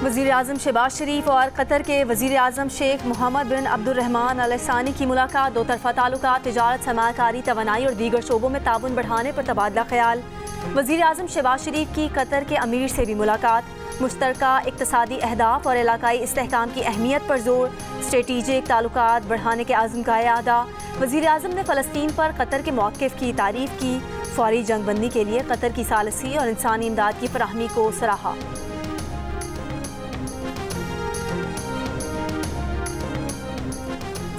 وزیر اعظم شہباز شریف اور قطر کے وزیر اعظم شیخ محمد بن عبد الرحمن ال ثانی کی ملاقات۔ دو طرفہ تعلقات، تجارت، سرمایہ کاری، توانائی اور دیگر شعبوں میں تعاون بڑھانے پر تبادلہ خیال۔ وزیر اعظم شہباز شریف کی قطر کے امیر سے بھی ملاقات، مشترکہ اقتصادی اہداف اور علاقائی استحکام کی اہمیت پر زور، اسٹریٹجک تعلقات بڑھانے کے عزم کا اعادہ۔ وزیر اعظم نے فلسطین پر قطر کے موقف کی تعریف کی، فوری جنگ بندی کے لیے قطر کی ثالثی اور انسانی امداد کی فراہمی کو سراہا۔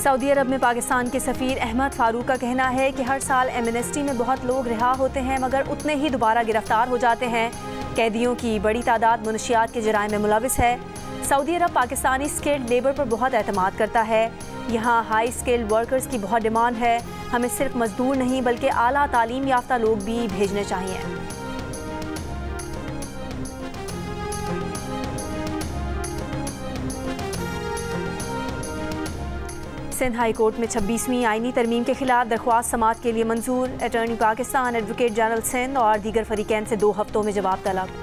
سعودی عرب میں پاکستان کے سفیر احمد فاروق کا کہنا ہے کہ ہر سال ایمنسٹی میں بہت لوگ رہا ہوتے ہیں مگر اتنے ہی دوبارہ گرفتار ہو جاتے ہیں۔ قیدیوں کی بڑی تعداد منشیات کے جرائم میں ملوث ہے۔ سعودی عرب پاکستانی سکلڈ لیبر پر بہت اعتماد کرتا ہے۔ یہاں ہائی سکلڈ ورکرز کی بہت ڈیمانڈ ہے۔ ہمیں صرف مزدور نہیں بلکہ اعلیٰ تعلیم یافتہ لوگ بھی بھیجنے چاہیے۔ سندھ ہائی کورٹ میں 26ویں آئینی ترمیم کے خلاف درخواست سماعت کے لیے منظور۔ Attorney Pakistan, advocate general Sindh اور دیگر فریقین سے 2 ہفتوں میں جواب طلب۔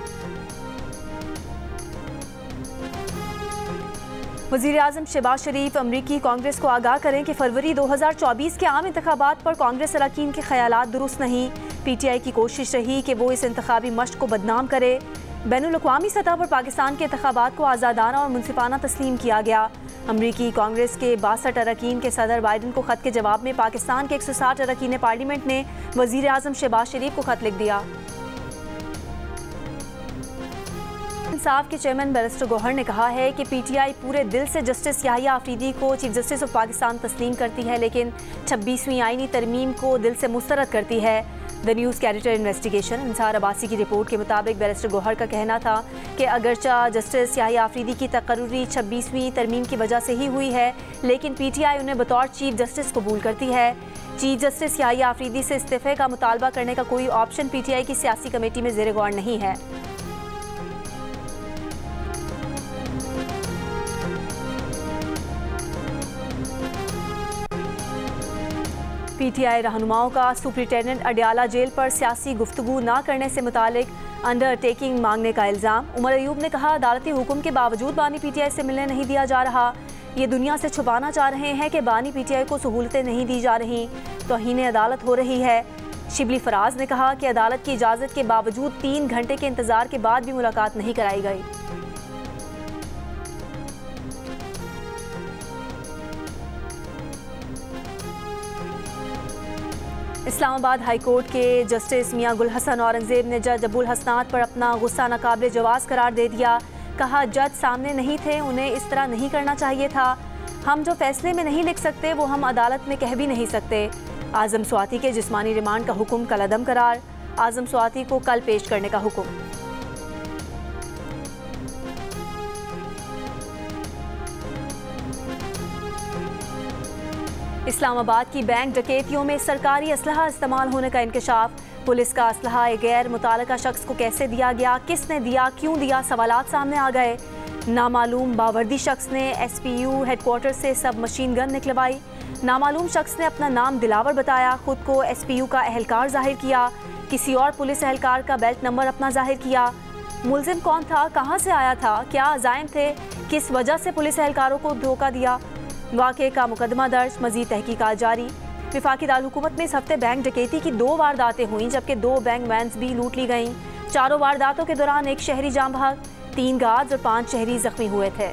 وزیر اعظم شہباز شریف امریکی کانگریس کو آگاہ کریں کہ فروری 2024 کے عام انتخابات پر کانگریس اراکین کے خیالات درست نہیں۔ پی ٹی آئی کی کوشش رہی کہ وہ اس انتخابی مشق کو بدنام کرے۔ بین الاقوامی سطح پر پاکستان کے انتخابات کو آزادانہ اور منصفانہ تسلیم کیا گیا۔ امریکی کانگریس کے 62 اراکین کے صدر بائیڈن کو خط کے جواب میں پاکستان کے 160 اراکین پارلیمنٹ نے وزیر اعظم شہباز شریف کو خط لکھ دیا۔ انصاف کے چیئرمین بیرسٹر گوہر نے کہا ہے کہ پی ٹی آئی پورے دل سے جسٹس یحییٰ آفریدی کو چیف جسٹس آف پاکستان تسلیم کرتی ہے لیکن 26ویں آئینی ترمیم کو دل سے مسترد کرتی ہے۔ دا نیوز کیریٹر انویسٹیگیشن انصار عباسی کی رپورٹ کے مطابق بیرسٹر گوہر کا کہنا تھا کہ اگرچہ جسٹس یحییٰ آفریدی کی تقرری 26ویں ترمیم کی وجہ سے ہی ہوئی ہے لیکن پی ٹی آئی انہیں بطور چیف جسٹس قبول کرتی ہے۔ چیف جسٹس یحییٰ آفریدی سے استعفے کا مطالبہ کرنے کا کوئی آپشن پی ٹی آئی کی سیاسی کمیٹی میں زیر غور نہیں ہے۔ پی ٹی آئی رہنماؤں کا سپرنٹینڈنٹ اڈیالہ جیل پر سیاسی گفتگو نہ کرنے سے متعلق انڈر ٹیکنگ مانگنے کا الزام۔ عمر ایوب نے کہا عدالتی حکم کے باوجود بانی پی ٹی آئی سے ملنے نہیں دیا جا رہا۔ یہ دنیا سے چھپانا چاہ رہے ہیں کہ بانی پی ٹی آئی کو سہولتیں نہیں دی جا رہی، توہین عدالت ہو رہی ہے۔ شبلی فراز نے کہا کہ عدالت کی اجازت کے باوجود 3 گھنٹے کے انتظار کے بعد بھی ملاقات نہیں کرائی گئی۔ اسلام آباد ہائی کورٹ کے جسٹس میاں گل حسن اورنگزیب نے جج ابو الحسنات پر اپنا غصہ ناقابل جواز قرار دے دیا۔ کہا جج سامنے نہیں تھے، انہیں اس طرح نہیں کرنا چاہیے تھا۔ ہم جو فیصلے میں نہیں لکھ سکتے وہ ہم عدالت میں کہہ بھی نہیں سکتے۔ اعظم سواتی کے جسمانی ریمانڈ کا حکم کالعدم قرار۔ اعظم سواتی کو کل پیش کرنے کا حکم۔ اسلام آباد کی بینک ڈکیتیوں میں سرکاری اسلحہ استعمال ہونے کا انکشاف۔ پولیس کا اسلحہ غیر متعلقہ شخص کو کیسے دیا گیا، کس نے دیا، کیوں دیا، سوالات سامنے آ گئے۔ نامعلوم باوردی شخص نے S P you had quarter سے سب مشین گن نکلوائی۔ نامعلوم شخص نے اپنا نام دلاور بتایا، خود کو ایس پی یو کا اہلکار ظاہر کیا، کسی اور پولیس اہلکار کا بیلٹ نمبر اپنا ظاہر کیا۔ ملزم کون تھا، کہاں سے آیا تھا، کیا عزائم تھے، کس وجہ سے پولیس اہلکاروں کو دھوکہ دیا۔ واقعے کا مقدمہ درج، مزید تحقیقات جاری۔ وفاقی دارالحکومت میں اس ہفتے بینک ڈکیتی کی 2 وارداتیں ہوئیں جبکہ 2 بینک وینز بھی لوٹ لی گئیں۔ 4 وارداتوں کے دوران 1 شہری جاں بحق، 3 گارڈز اور 5 شہری زخمی ہوئے تھے۔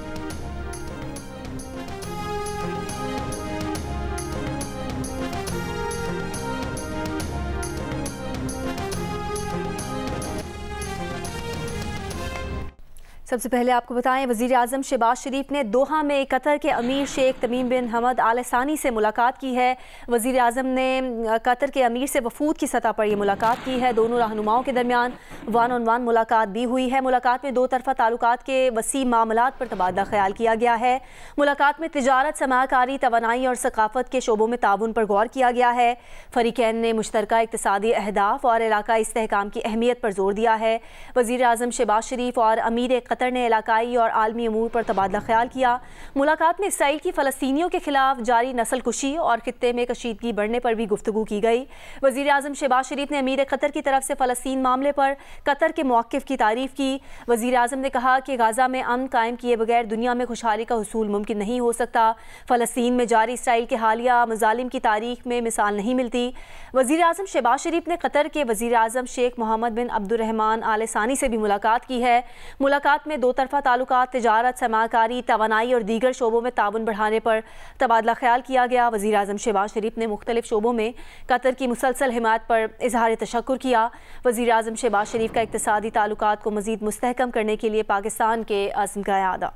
سب سے پہلے آپ کو بتائیں وزیر اعظم شہباز شریف نے دوحہ میں قطر کے امیر شیخ تمیم بن حمد آل ثانی سے ملاقات کی ہے۔ وزیر اعظم نے قطر کے امیر سے وفود کی سطح پر یہ ملاقات کی ہے۔ دونوں رہنماؤں کے درمیان 1 on 1 ملاقات بھی ہوئی ہے۔ ملاقات میں 2 طرفہ تعلقات کے وسیع معاملات پر تبادلہ خیال کیا گیا ہے۔ ملاقات میں تجارت، سرمایہ کاری، توانائی اور ثقافت کے شعبوں میں تعاون پر غور کیا گیا ہے۔ فریقین نے مشترکہ اقتصادی اہداف اور علاقائی استحکام کی اہمیت پر زور دیا ہے۔ وزیر اعظم شہباز شریف اور امیر قطر قطر نے علاقائی اور عالمی امور پر تبادلہ خیال کیا۔ ملاقات میں اسرائیل کی فلسطینیوں کے خلاف جاری نسل کشی اور خطے میں کشیدگی بڑھنے پر بھی گفتگو کی گئی۔ وزیر اعظم شہباز شریف نے امیر قطر کی طرف سے فلسطین معاملے پر قطر کے موقف کی تعریف کی۔ وزیر اعظم نے کہا کہ غزہ میں امن قائم کیے بغیر دنیا میں خوشحالی کا حصول ممکن نہیں ہو سکتا۔ فلسطین میں جاری اسرائیل کے حالیہ مظالم کی تاریخ میں مثال نہیں ملتی۔ وزیر اعظم شہباز شریف نے قطر کے وزیر اعظم شیخ محمد بن عبد الرحمن آل ثانی سے بھی ملاقات کی ہے۔ ملاقات میں دو طرفہ تعلقات، تجارت، سرمایہ کاری، توانائی اور دیگر شعبوں میں تعاون بڑھانے پر تبادلہ خیال کیا گیا۔ وزیر اعظم شہباز شریف نے مختلف شعبوں میں قطر کی مسلسل حمایت پر اظہار تشکر کیا۔ وزیر اعظم شہباز شریف کا اقتصادی تعلقات کو مزید مستحکم کرنے کے لیے پاکستان کے عزم کا اعادہ۔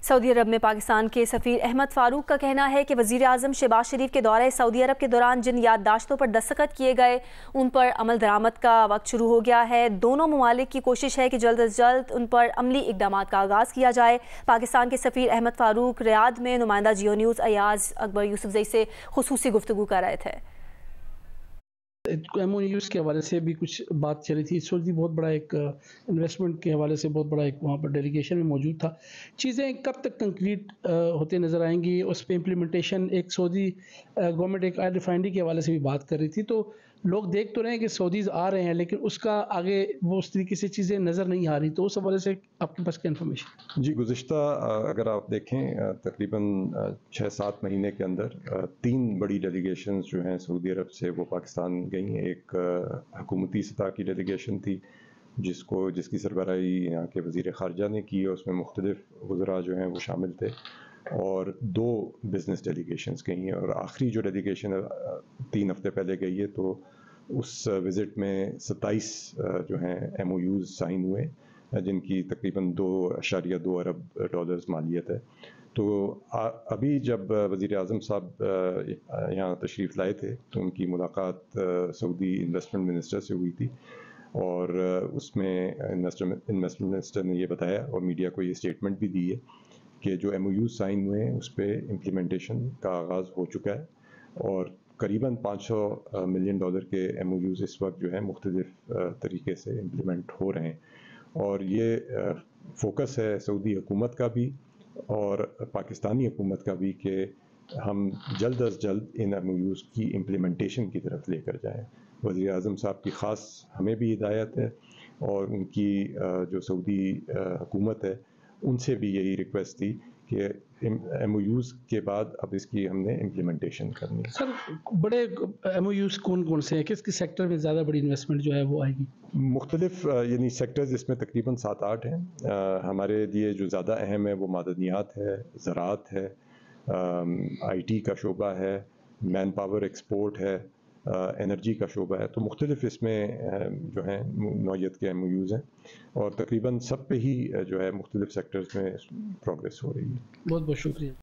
سعودی عرب میں پاکستان کے سفیر احمد فاروق کا کہنا ہے کہ وزیر اعظم شہباز شریف کے دورہ سعودی عرب کے دوران جن یادداشتوں پر دستخط کیے گئے ان پر عمل درآمد کا وقت شروع ہو گیا ہے۔ دونوں ممالک کی کوشش ہے کہ جلد از جلد ان پر عملی اقدامات کا آغاز کیا جائے۔ پاکستان کے سفیر احمد فاروق ریاض میں نمائندہ جیو نیوز ایاز اکبر یوسفزئی سے خصوصی گفتگو کر رہے تھے۔ ایم او یوز کے حوالے سے بھی کچھ بات چل رہی تھی۔ سعودی بہت بڑا ایک انویسٹمنٹ کے حوالے سے بہت بڑا ایک وہاں پر ڈیلیگیشن میں موجود تھا۔ چیزیں کب تک کنکریٹ ہوتے نظر آئیں گی، اس پہ امپلیمنٹیشن، ایک سعودی گورنمنٹ ایک آئل ریفائنری کے حوالے سے بھی بات کر رہی تھی، تو لوگ دیکھ تو رہے ہیں کہ سعودیز آ رہے ہیں لیکن اس کا آگے وہ اس طریقے سے چیزیں نظر نہیں آ رہی، تو اس حوالے سے آپ کے پاس کیا انفارمیشن؟ جی، گزشتہ اگر آپ دیکھیں تقریباً 6-7 مہینے کے اندر 3 بڑی ڈیلیگیشنز جو ہیں سعودی عرب سے وہ پاکستان گئی ہیں۔ ایک حکومتی سطح کی ڈیلیگیشن تھی جس کی سربراہی یہاں کے وزیر خارجہ نے کی، اور اس میں مختلف وزراء جو ہیں وہ شامل تھے، اور 2 بزنس ڈیلیگیشنز گئی ہیں، اور آخری جو ڈیلیگیشن 3 ہفتے پہلے گئی ہے تو اس وزٹ میں 27 جو ہیں ایم او یوز سائن ہوئے، جن کی تقریباً $2.2 ارب مالیت ہے۔ تو ابھی جب وزیر اعظم صاحب یہاں تشریف لائے تھے تو ان کی ملاقات سعودی انویسٹمنٹ منسٹر سے ہوئی تھی، اور اس میں انویسٹمنٹ منسٹر نے یہ بتایا اور میڈیا کو یہ اسٹیٹمنٹ بھی دی ہے کہ جو ایم او یوز سائن ہوئے ہیں اس پہ امپلیمنٹیشن کا آغاز ہو چکا ہے، اور قریباً $500 ملین کے ایم او یوز اس وقت جو ہے مختلف طریقے سے امپلیمنٹ ہو رہے ہیں، اور یہ فوکس ہے سعودی حکومت کا بھی اور پاکستانی حکومت کا بھی کہ ہم جلد از جلد ان ایم او یوز کی امپلیمنٹیشن کی طرف لے کر جائیں۔ وزیر اعظم صاحب کی خاص ہمیں بھی ہدایت ہے، اور ان کی جو سعودی حکومت ہے ان سے بھی یہی ریکویسٹ تھی کہ ایم او یوز کے بعد اب اس کی ہم نے امپلیمنٹیشن کرنی ہے۔ سر، بڑے ایم او یوز کون سے ہیں؟ کس کس سیکٹر میں زیادہ بڑی انویسٹمنٹ جو ہے وہ آئے گی؟ مختلف یعنی سیکٹرز اس میں تقریباً 7-8 ہیں۔ ہمارے لیے جو زیادہ اہم ہے وہ معدنیات ہے، زراعت ہے، آئی ٹی کا شعبہ ہے، مین پاور ایکسپورٹ ہے، انرجی کا شعبہ ہے، تو مختلف اس میں جو ہیں نوعیت کے ایم او یوز ہیں، اور تقریباً سب پہ ہی جو ہے مختلف سیکٹرز میں پروگریس ہو رہی ہے۔ بہت بہت شکریہ۔